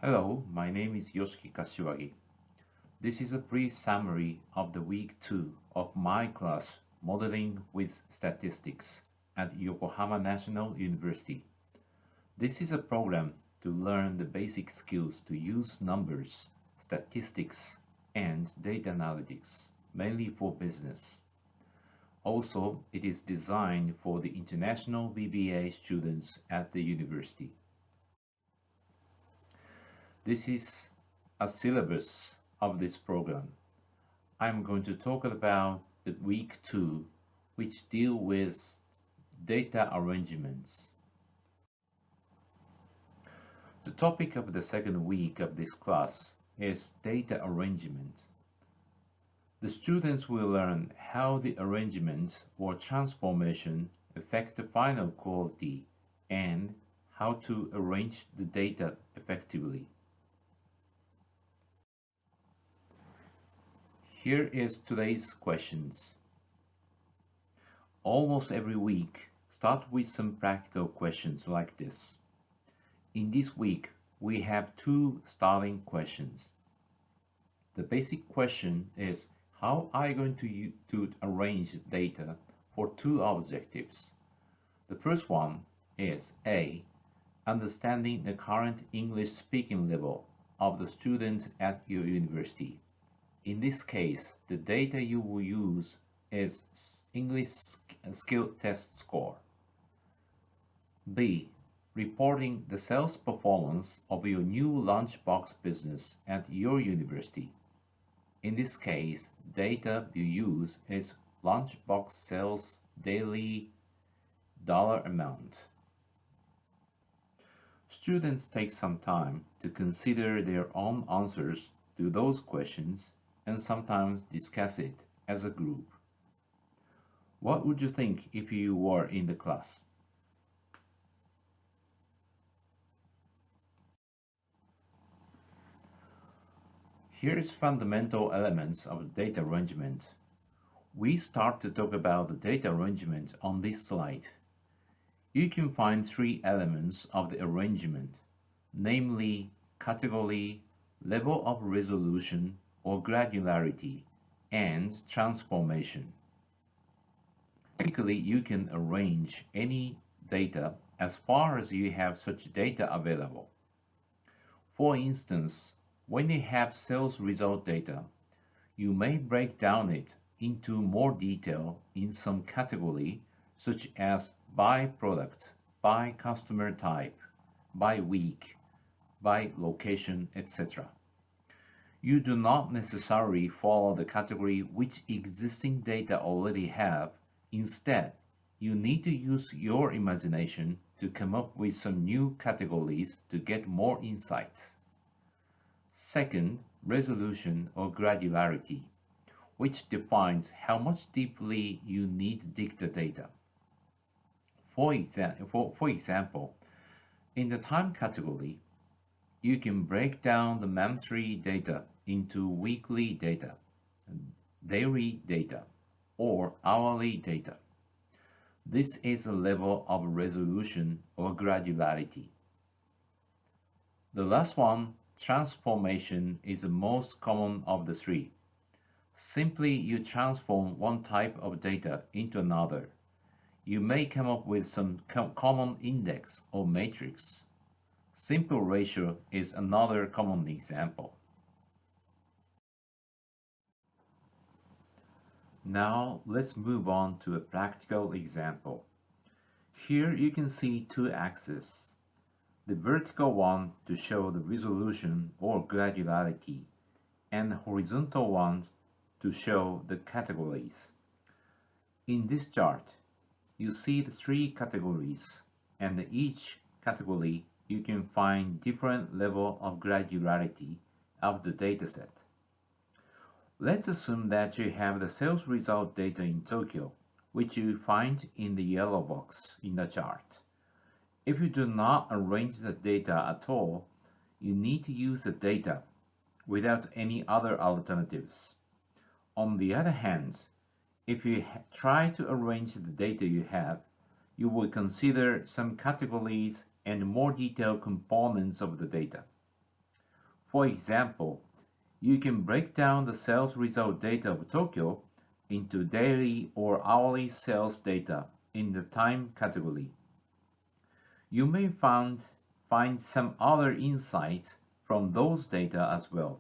Hello, my name is Yoshiki Kashiwagi. This is a brief summary of the week 2 of my class Modeling with Statistics at Yokohama National University. This is a program to learn the basic skills to use numbers, statistics, and data analytics, mainly for business. Also, it is designed for the international BBA students at the university. This is a syllabus of this program. I'm going to talk about the week 2, which deal with data arrangements. The topic of the second week of this class is data arrangement. The students will learn how the arrangement or transformation affect the final quality and how to arrange the data effectively. Here is today's questions. Almost every week, start with some practical questions like this. In this week, we have two starting questions. The basic question is, how are you going to arrange data for two objectives? The first one is A, understanding the current English speaking level of the student at your university. In this case, the data you will use is English skill test score. B, reporting the sales performance of your new lunchbox business at your university. In this case, data you use is lunchbox sales daily dollar amount. Students take some time to consider their own answers to those questions and sometimes discuss it as a group. What would you think if you were in the class? Here is fundamental elements of data arrangement. We start to talk about the data arrangement on this slide. You can find three elements of the arrangement, namely category, level of resolution or granularity, and transformation. Technically, you can arrange any data as far as you have such data available. For instance, when you have sales result data, you may break down it into more detail in some category such as by product, by customer type, by week, by location, etc. You do not necessarily follow the category which existing data already have. Instead, you need to use your imagination to come up with some new categories to get more insights. Second, resolution or granularity, which defines how much deeply you need to dig the data. For example, in the time category, you can break down the monthly data into weekly data, daily data, or hourly data. This is a level of resolution or granularity. The last one, transformation, is the most common of the three. Simply you transform one type of data into another. You may come up with some common index or matrix. Simple ratio is another common example. Now let's move on to a practical example. Here you can see two axes. The vertical one to show the resolution or granularity, and the horizontal one to show the categories. In this chart, you see the three categories, and each category you can find different level of granularity of the dataset. Let's assume that you have the sales result data in Tokyo, which you find in the yellow box in the chart. If you do not arrange the data at all, you need to use the data without any other alternatives. On the other hand, if you try to arrange the data you have, you will consider some categories and more detailed components of the data. For example, you can break down the sales result data of Tokyo into daily or hourly sales data in the time category. You may find some other insights from those data as well,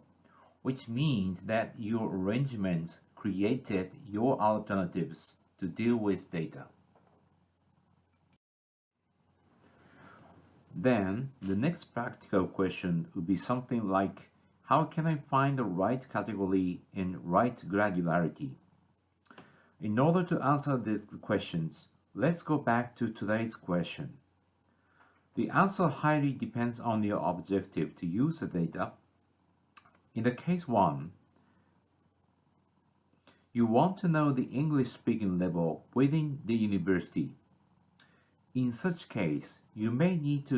which means that your arrangement created your alternatives to deal with data. Then, the next practical question would be something like, how can I find the right category and right granularity? In order to answer these questions, let's go back to today's question. The answer highly depends on your objective to use the data. In the case 1, you want to know the English speaking level within the university. In such case, you may need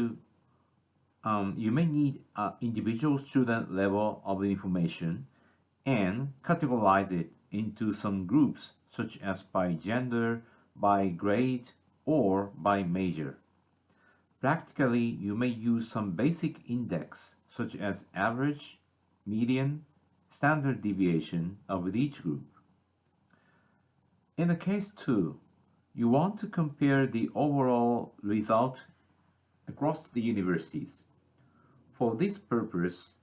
individual student level of information and categorize it into some groups such as by gender, by grade, or by major. Practically, you may use some basic index such as average, median, standard deviation of each group. In the case 2, you want to compare the overall result across the universities. For this purpose,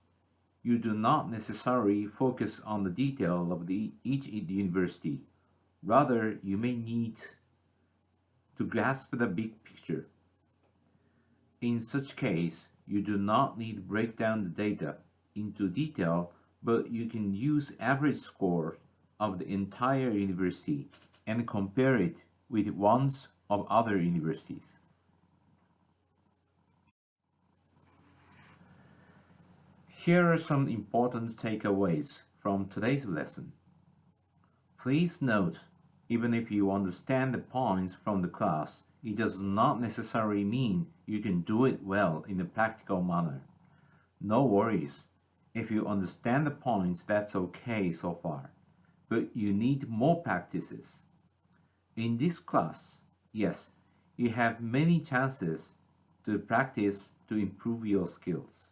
you do not necessarily focus on the detail of each university. Rather, you may need to grasp the big picture. In such case, you do not need to break down the data into detail, but you can use average score of the entire university and compare it with ones of other universities. Here are some important takeaways from today's lesson. Please note, even if you understand the points from the class, it does not necessarily mean you can do it well in a practical manner. No worries. If you understand the points, that's okay so far. But you need more practices. In this class, yes, you have many chances to practice to improve your skills.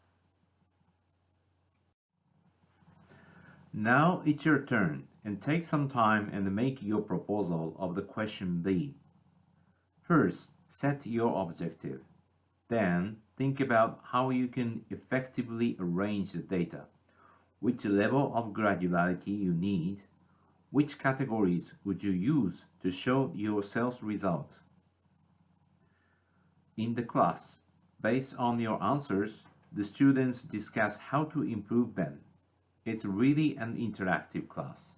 Now it's your turn, and take some time and make your proposal of the question B. First, set your objective. Then, think about how you can effectively arrange the data, which level of granularity you need, which categories would you use to show your sales results. In the class, based on your answers, the students discuss how to improve them. It's really an interactive class.